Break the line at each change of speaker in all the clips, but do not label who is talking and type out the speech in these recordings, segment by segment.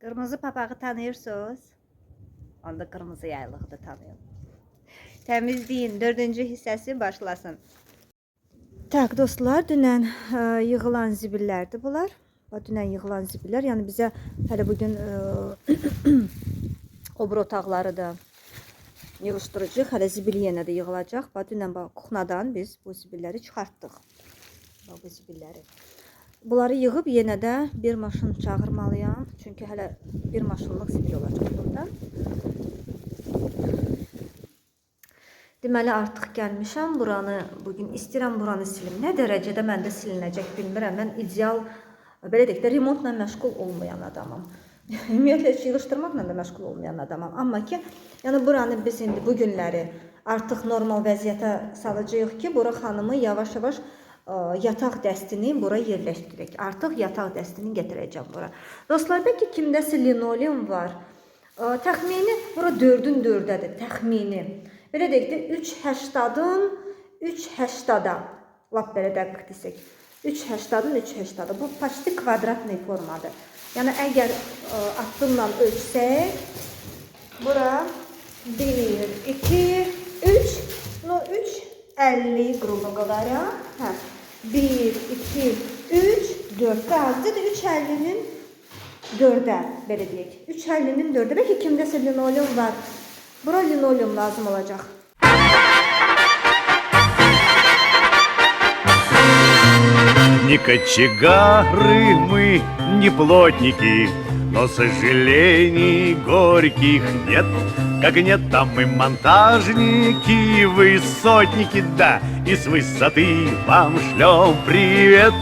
Kırmızı papağı tanıyorsunuz. Onda kırmızı yaylığı da tanıyın. Temizliğin 4. hissəsi başlasın. Tak dostlar, dünən yığılan zibillərdir bunlar. Dünən yığılan zibillər, yəni bizə hələ bugün obur otaqları da yığışdırıcı, hələ zibil yenə də yığılacaq. Dünən kuxnadan biz bu zibilləri çıxartdıq. Bu zibilləri. Bunları yığıb yenə də bir maşın çağırmalıyam. Çünki hələ bir maşınlıq zibil olacaq burada. Deməli artıq gəlmişəm. Buranı bugün istəyirəm buranı silim. Nə dərəcədə məndə silinəcək bilmirəm. Mən ideal, belə deyək də, remontla məşğul olmayan adamam. Ümumiyyətlə heç yığışdırmaqla da məşğul olmayan adamam. Amma ki, yəni buranı biz indi bu günləri artıq normal vəziyyətə salacağıq ki, bura xanımı yavaş-yavaş yataq dəstini bura yerləşdirək. Artıq yataq dəstini gətirəcəm bura. Dostlar, bəlkə kimdəsə linoleum var. Təxmini bura 4-ün 4-dədir, təxmini. Belə deyək də 3.80-ın 3.80-a, lap belə dəqiq desək, 3.80-ın 3.80-a. Bu paçti kvadratlı formadır. Yəni əgər addımla ölçsək, bura 1, 2, 3, no 3.50 grubu qalara. 1, 2, 3, 4. Qazıda da 3.50-nin 4-ə, belə deyək. 3.50-nin 4-ə. Bəlkə kimdəsə linoleum var. Bura linoleum lazım olacaq.
Не кочегары мы, не плотники, но сожалений горьких нет. Как нет, там мы монтажники, высотники, да, и с высоты вам шлем привет.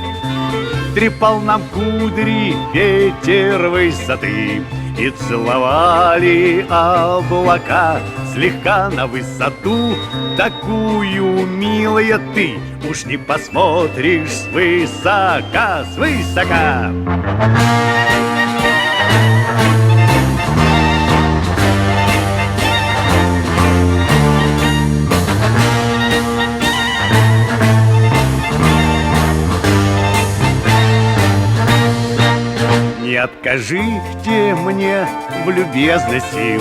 Трепал нам кудри ветер высоты, и целовали облака слегка на высоту. Такую, милая, ты уж не посмотришь свысока, свысока. Не откажите мне в любезности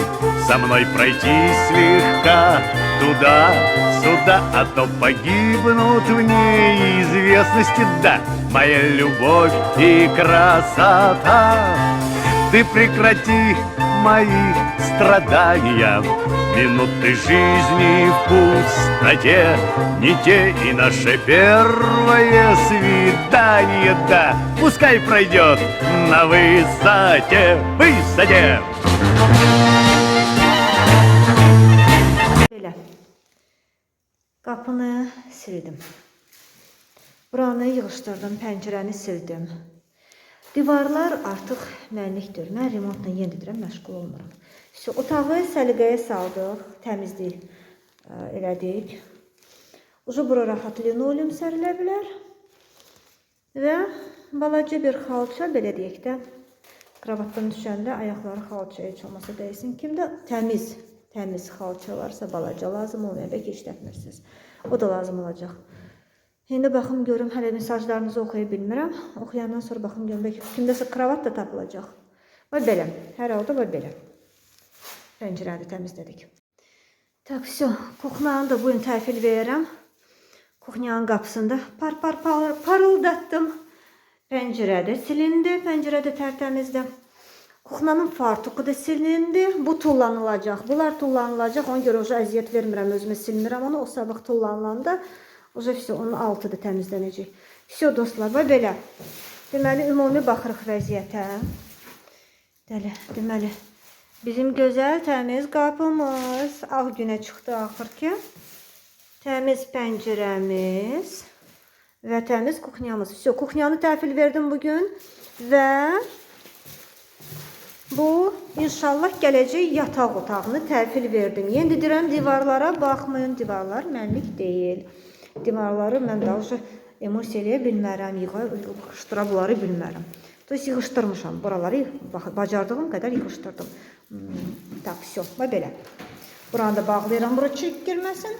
со мной пройти слегка туда-сюда, а то погибнут в неизвестности, да, моя любовь и красота. Ты прекрати мои страдания, минуты жизни в пустоте, не те и наше первое свидание, да, пускай пройдет на высоте, высоте.
Belə, qapını sildim. Buranı yığışdırdım, pəncərəni sildim. Divarlar artıq mənlikdir. Mən remontla yenidirəm, məşğul olmuram. Otağı səliqəyə saldıq, təmizlik elədik. Ucu bura rahat linoleum sərilə bilər. Və balaca bir xalça, belə deyək də, kravatdan düşəndə ayaqları xalçaya heç olmasa dəysin. Kimdə təmiz xalça varsa balaca lazım olmaya, bəlkə işlətmirsiniz. O da lazım olacaq. İndi baxım görüm, hələ mesajlarınızı oxuya bilmirəm. Oxuyandan sonra baxım görüm, bəlkə kimdəsə kravat da tapılacaq. Var belə, hər halda var belə. Pəncərəni təmizlədik. Tak, все, kuxnanı da bugün təhvil verirəm. Kuxnyanın qapısında parıldatdım. Pəncərədə silindi, pəncərədə tərtəmizdə. Kuxnanın fartuku da silindi. Bu tullanılacaq, bunlar tullanılacaq. Ona görə əziyyət vermirəm, özümə silmirəm onu. O sabah tullanılanda onun altı da təmizlənəcək. Все, dostlar, var belə. Deməli, ümumi baxırıq vəziyyətə. Deməli, bizim gözəl təmiz qapımız ağ günə çıxdı axır ki. Təmiz pəncərəmiz və təmiz kuxnyamız. Все, kuxnyanı təhvil verdim bugün və bu inşallah gələcək yataq otağını təhvil verdim. Yenə deyirəm, divarlara baxmayın, divarlar mənlik deyil. Divarları mən daha emosiya eləyə bilmərəm, yığışdıra bunları bilmərəm. Yığışdırmışam, buraları bacardığım qədər yığışdırdım. Tak, все, belə. Buranı da bağlayıram, bura çirk girməsin.